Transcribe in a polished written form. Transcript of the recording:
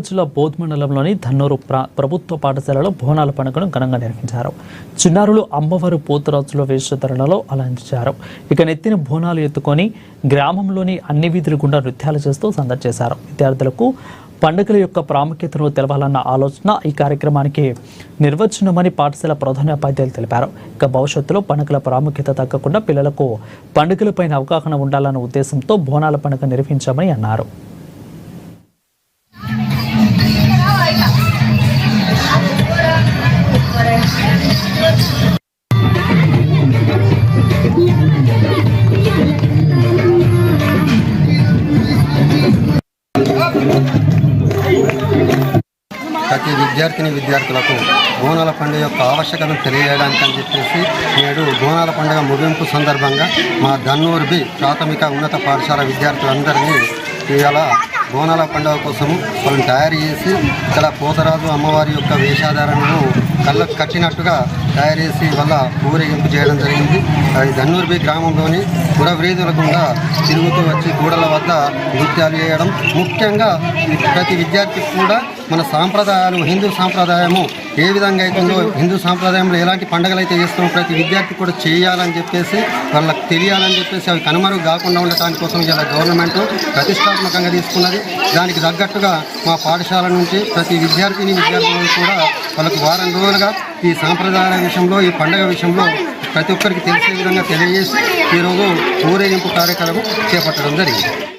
జిల్లా బోధ్ మండలంలోని ధన్నూరు ప్రభుత్వ పాఠశాలలో బోనాల పండుగను ఘనంగా నిర్వహించారు. చిన్నారులు అమ్మవారు పోతురాజుల వేషధారణలో అలంకరించారు. ఇక నెత్తిన బోనాలు ఎత్తుకొని గ్రామంలోని అన్ని వీధుల గుండా నృత్యాలు చేస్తూ సందడి చేశారు. విద్యార్థులకు పండుగల యొక్క ప్రాముఖ్యతను తెలవాలన్న ఆలోచన ఈ కార్యక్రమానికి నిర్వచనమని పాఠశాల ప్రధానోపాధ్యాయులు తెలిపారు. ఇక భవిష్యత్తులో పండుగల ప్రాముఖ్యత తగ్గకుండా పిల్లలకు పండుగలపైన అవగాహన ఉండాలన్న ఉద్దేశంతో బోనాల పండుగ నిర్వహించామని అన్నారు. ప్రతి విద్యార్థులకు బోనాల పండుగ యొక్క ఆవశ్యకతను తెలియజేయడానికి అని చెప్పేసి నేడు బోనాల పండుగ ముగింపు సందర్భంగా మా ధన్నూరు బి ప్రాథమిక ఉన్నత పాఠశాల విద్యార్థులందరినీ ఇవాళ బోనాల పండుగ కోసము వాళ్ళని తయారు చేసి ఇక్కడ పోతరాజు అమ్మవారి యొక్క వేషధారణను కళ్ళకు కట్టినట్టుగా తయారు చేసి వల్ల ఊరేగింపు చేయడం జరిగింది. అది ధన్నూరు బి గ్రామంలోని పురవీధుల గుండా తిరుగుతూ వచ్చి కూడల వద్ద నృత్యాలు చేయడం, ముఖ్యంగా ప్రతి విద్యార్థికి కూడా మన సాంప్రదాయాలు హిందూ సాంప్రదాయము ఏ విధంగా అవుతుందో హిందూ సాంప్రదాయంలో ఎలాంటి పండుగలు అయితే చేస్తామో ప్రతి విద్యార్థి కూడా చేయాలని చెప్పేసి వాళ్ళకి తెలియాలని చెప్పేసి అవి కనుమరుగు కాకుండా ఉండటానికి కోసం ఇలా గవర్నమెంట్ ప్రతిష్టాత్మకంగా తీసుకున్నది. దానికి తగ్గట్టుగా మా పాఠశాల నుంచి ప్రతి విద్యార్థులను కూడా వాళ్ళకు వారం రోజులుగా ఈ సాంప్రదాయాల విషయంలో ఈ పండుగ విషయంలో ప్రతి ఒక్కరికి తెలిసే విధంగా తెలియజేసి ఈరోజు ఊరేగింపు కార్యక్రమం చేపట్టడం జరిగింది.